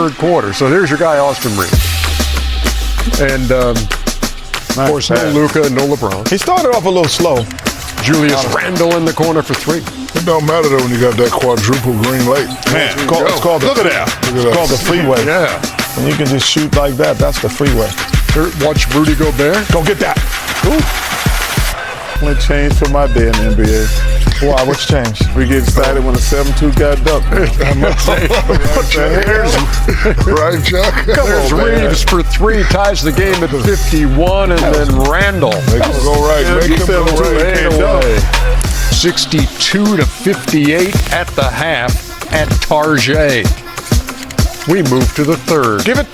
third quarter. So there's your guy, Austin Reaves. And, of course, no Luka, no LeBron. He started off a little slow. Julius Randle in the corner for three. It don't matter, though, when you got that quadruple green light. Man, it's called Look at that. It's called the freeway. Yeah. And you can just shoot like that. That's the freeway. Watch Rudy Gobert. Go get that. Ooh. Only changed for my day in the NBA. Why? What's changed? We get excited when the 7-2 got ducked. Right, Chuck? There's Reaves for three, ties the game at 51, and then Randall. Make him go right. Make him go right. 62 to 58 at the half at Tarjay. We move to the third. Give it.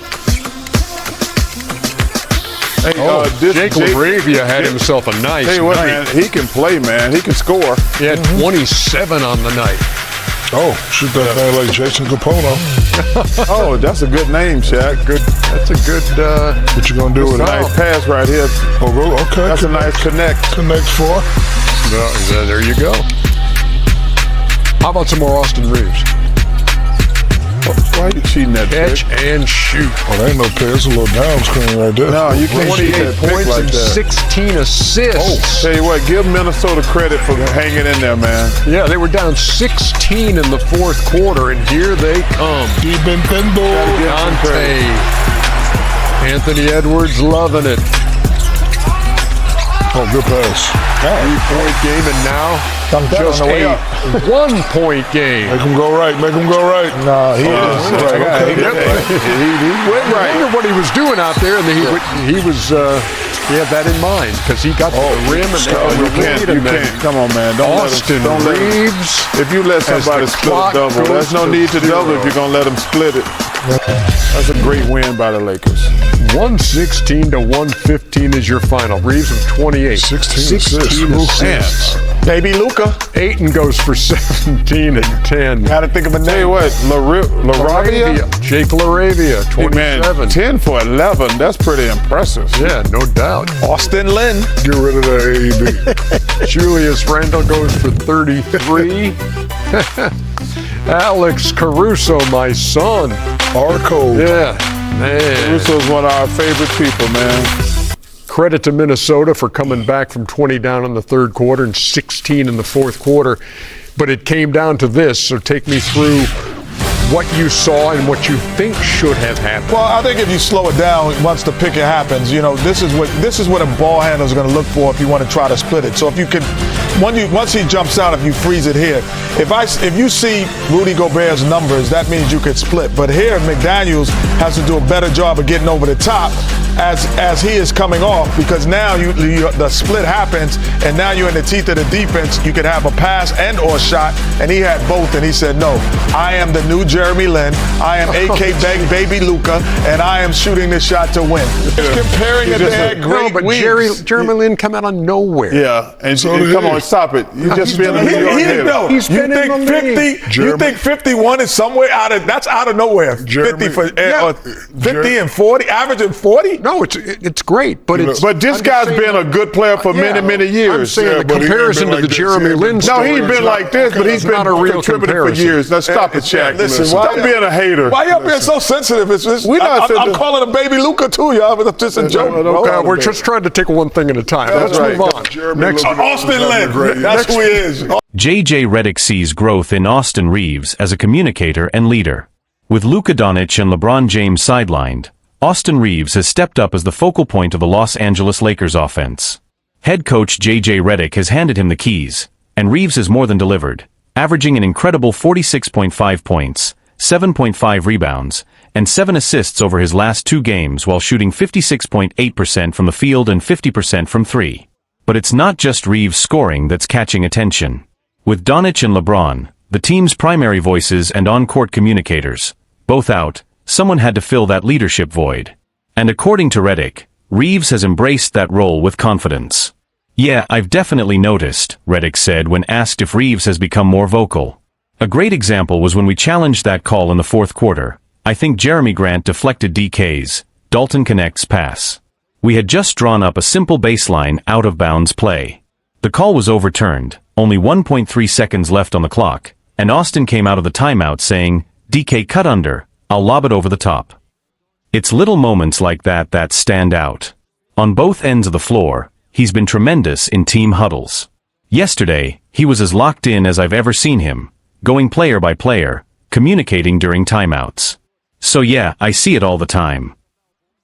Hey, Jake LaRavia had himself a nice night. Man, he can play, man. He can score. He had 27 on the night. Oh, shoot that thing like Jason Capono. Oh, that's a good name, Shaq. That's a good. What you gonna do with it? Nice pass right here. Oh, okay. That's a nice connect. Connect four. There you go. How about some more Austin Reaves? Why are you cheating that Catch and shoot. Oh, that ain't no play. It's a little down screen right there. No, you can't shoot 28 that points like and that. 16 assists. Tell you what, give Minnesota credit for hanging in there, man. Yeah, they were down 16 in the fourth quarter, and here they come. Dante. Anthony Edwards loving it. Oh, good pass. 3-point game, and now just a 1-point game. Make him go right. Make him go right. No, he is. Right. Okay. He went right. I wonder what he was doing out there, and he had that in mind because he got to the rim and You can't. Come on, man. Austin Reaves. If you let somebody split a double, there's no need to double if you're going to let them split it. That's a great win by the Lakers. 116 to 115 is your final. Reaves with 28. 16 assists. Baby Luka. Ayton goes for 17 and 10. Got to think of a name. Tell you what, LaRavia. Jake LaRavia, 27. Man, 10 for 11. That's pretty impressive. Yeah, no doubt. Austin Lynn. Get rid of that AD. Julius Randle goes for 33. Alex Caruso, my son. Arco. Yeah, man. Caruso's one of our favorite people, man. Credit to Minnesota for coming back from 20 down in the third quarter and 16 in the fourth quarter. But it came down to this, so take me through what you saw and what you think should have happened. Well, I think if you slow it down once the picket happens, this is what a ball handler is going to look for if you want to try to split it. So if you can, once he jumps out, if you freeze it here, if you see Rudy Gobert's numbers, that means you could split. But here, McDaniels has to do a better job of getting over the top as he is coming off, because now the split happens and now you're in the teeth of the defense. You could have a pass and or shot, and he had both, and he said, no, I am the new Jeremy Lin. I am AK Baby Luka, and I am shooting this shot to win. Comparing it, they had great weeks. Jeremy Lin come out of nowhere. Yeah, and come on, stop it. You just been a New York hitter. He's been in the league. You think 51 is somewhere that's out of nowhere. 50 and 40, averaging 40? No, it's great, but this guy's been a good player for many years. I'm saying the comparison to the Jeremy Lin No, story. he ain't been like this, but he's been a real contributing for years. Now stop it, Shaq. Listen, stop being a hater. Why y'all being so sensitive? I'm calling him Baby Luka too, y'all. It's just a joke, bro. We're just trying to take one thing at a time. Let's move on. Next, Austin Lynn. That's who he is. J.J. Redick sees growth in Austin Reaves as a communicator and leader. With Luka Doncic and LeBron James sidelined, Austin Reaves has stepped up as the focal point of the Los Angeles Lakers offense. Head coach J.J. Redick has handed him the keys, and Reaves has more than delivered, averaging an incredible 46.5 points, 7.5 rebounds, and 7 assists over his last 2 games while shooting 56.8% from the field and 50% from 3. But it's not just Reaves scoring that's catching attention. With Doncic and LeBron, the team's primary voices and on-court communicators, both out, someone had to fill that leadership void. And according to Redick, Reaves has embraced that role with confidence. Yeah, I've definitely noticed, Redick said when asked if Reaves has become more vocal. A great example was when we challenged that call in the fourth quarter. I think Jeremy Grant deflected DK's Dalton Connect's pass. We had just drawn up a simple baseline out-of-bounds play. The call was overturned, only 1.3 seconds left on the clock, and Austin came out of the timeout saying, DK cut under, I'll lob it over the top. It's little moments like that that stand out. On both ends of the floor, he's been tremendous in team huddles. Yesterday, he was as locked in as I've ever seen him, going player by player, communicating during timeouts. So yeah, I see it all the time.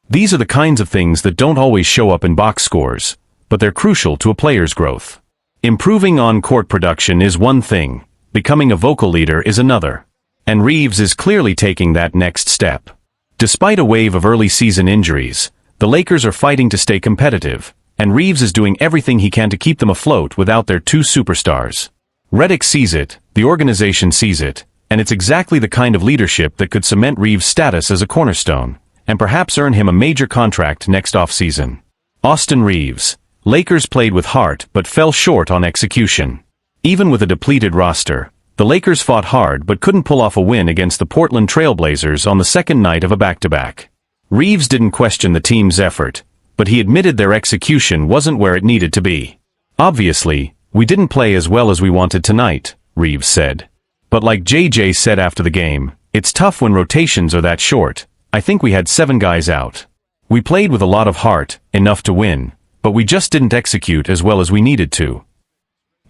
These are the kinds of things that don't always show up in box scores, but they're crucial to a player's growth. Improving on-court production is one thing, becoming a vocal leader is another. And Reaves is clearly taking that next step. Despite a wave of early season injuries, the Lakers are fighting to stay competitive, and Reaves is doing everything he can to keep them afloat without their two superstars. Redick sees it, the organization sees it, and it's exactly the kind of leadership that could cement Reaves' status as a cornerstone, and perhaps earn him a major contract next offseason. Austin Reaves. Lakers played with heart but fell short on execution. Even with a depleted roster, the Lakers fought hard but couldn't pull off a win against the Portland Trail Blazers on the second night of a back-to-back. Reaves didn't question the team's effort, but he admitted their execution wasn't where it needed to be. Obviously, we didn't play as well as we wanted tonight, Reaves said. But like JJ said after the game, it's tough when rotations are that short. I think we had 7 guys out. We played with a lot of heart, enough to win, but we just didn't execute as well as we needed to.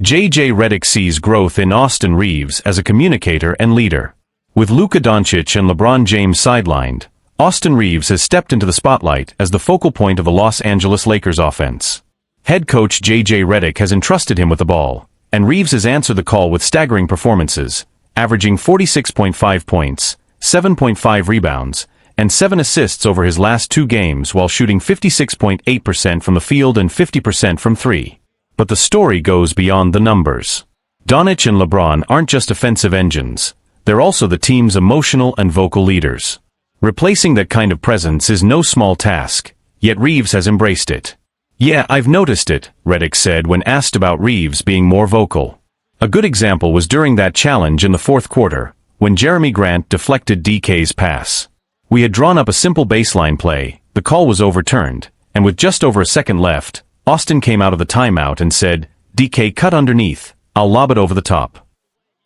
JJ Redick sees growth in Austin Reaves as a communicator and leader. With Luka Doncic and LeBron James sidelined, Austin Reaves has stepped into the spotlight as the focal point of the Los Angeles Lakers offense. Head coach JJ Redick has entrusted him with the ball, and Reaves has answered the call with staggering performances, averaging 46.5 points, 7.5 rebounds, and 7 assists over his last 2 games while shooting 56.8% from the field and 50% from 3. But the story goes beyond the numbers. Doncic and LeBron aren't just offensive engines, they're also the team's emotional and vocal leaders. Replacing that kind of presence is no small task, yet Reaves has embraced it. Yeah, I've noticed it, Redick said when asked about Reaves being more vocal. A good example was during that challenge in the fourth quarter, when Jeremy Grant deflected DK's pass. We had drawn up a simple baseline play, the call was overturned, and with just over a second left, Austin came out of the timeout and said, "DK cut underneath, I'll lob it over the top."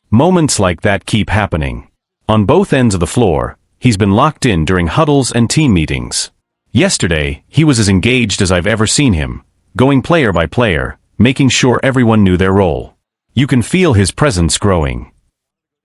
Moments like that keep happening. On both ends of the floor, he's been locked in during huddles and team meetings. Yesterday, he was as engaged as I've ever seen him, going player by player, making sure everyone knew their role. You can feel his presence growing.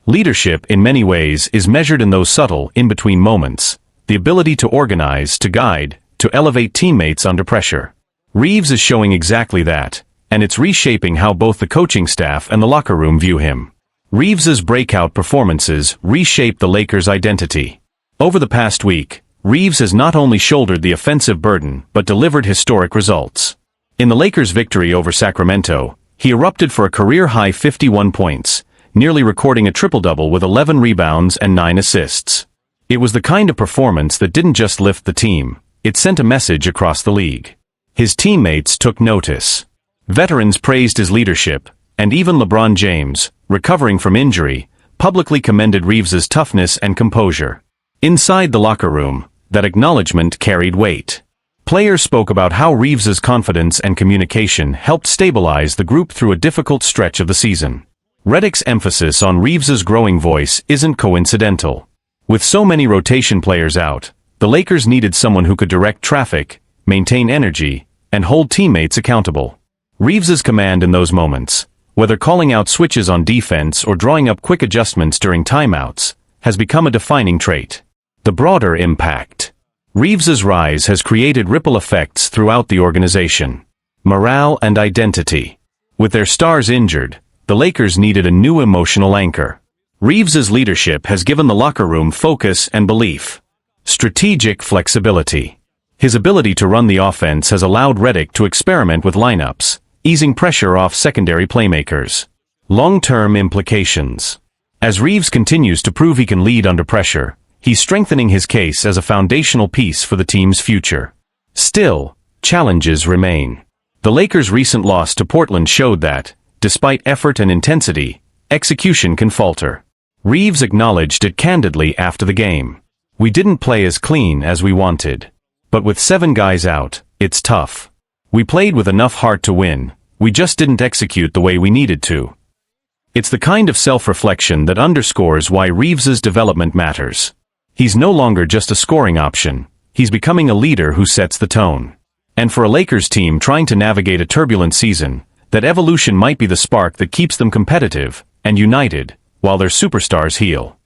Leadership, in many ways, is measured in those subtle, in-between moments, the ability to organize, to guide, to elevate teammates under pressure. Reaves is showing exactly that, and it's reshaping how both the coaching staff and the locker room view him. Reaves's breakout performances reshape the Lakers' identity. Over the past week, Reaves has not only shouldered the offensive burden but delivered historic results. In the Lakers' victory over Sacramento, he erupted for a career-high 51 points, nearly recording a triple-double with 11 rebounds and 9 assists. It was the kind of performance that didn't just lift the team, it sent a message across the league. His teammates took notice. Veterans praised his leadership, and even LeBron James, recovering from injury, publicly commended Reaves's toughness and composure. Inside the locker room, that acknowledgement carried weight. Players spoke about how Reaves's confidence and communication helped stabilize the group through a difficult stretch of the season. Redick's emphasis on Reaves's growing voice isn't coincidental. With so many rotation players out, the Lakers needed someone who could direct traffic, maintain energy, and hold teammates accountable. Reaves's command in those moments, whether calling out switches on defense or drawing up quick adjustments during timeouts, has become a defining trait. The broader impact. Reaves's rise has created ripple effects throughout the organization. Morale and identity. With their stars injured, the Lakers needed a new emotional anchor. Reaves's leadership has given the locker room focus and belief. Strategic flexibility. His ability to run the offense has allowed Redick to experiment with lineups, easing pressure off secondary playmakers. Long-term implications. As Reaves continues to prove he can lead under pressure, he's strengthening his case as a foundational piece for the team's future. Still, challenges remain. The Lakers' recent loss to Portland showed that, despite effort and intensity, execution can falter. Reaves acknowledged it candidly after the game. "We didn't play as clean as we wanted. But with 7 guys out, it's tough. We played with enough heart to win, we just didn't execute the way we needed to." It's the kind of self-reflection that underscores why Reaves's development matters. He's no longer just a scoring option. He's becoming a leader who sets the tone. And for a Lakers team trying to navigate a turbulent season, that evolution might be the spark that keeps them competitive and united while their superstars heal.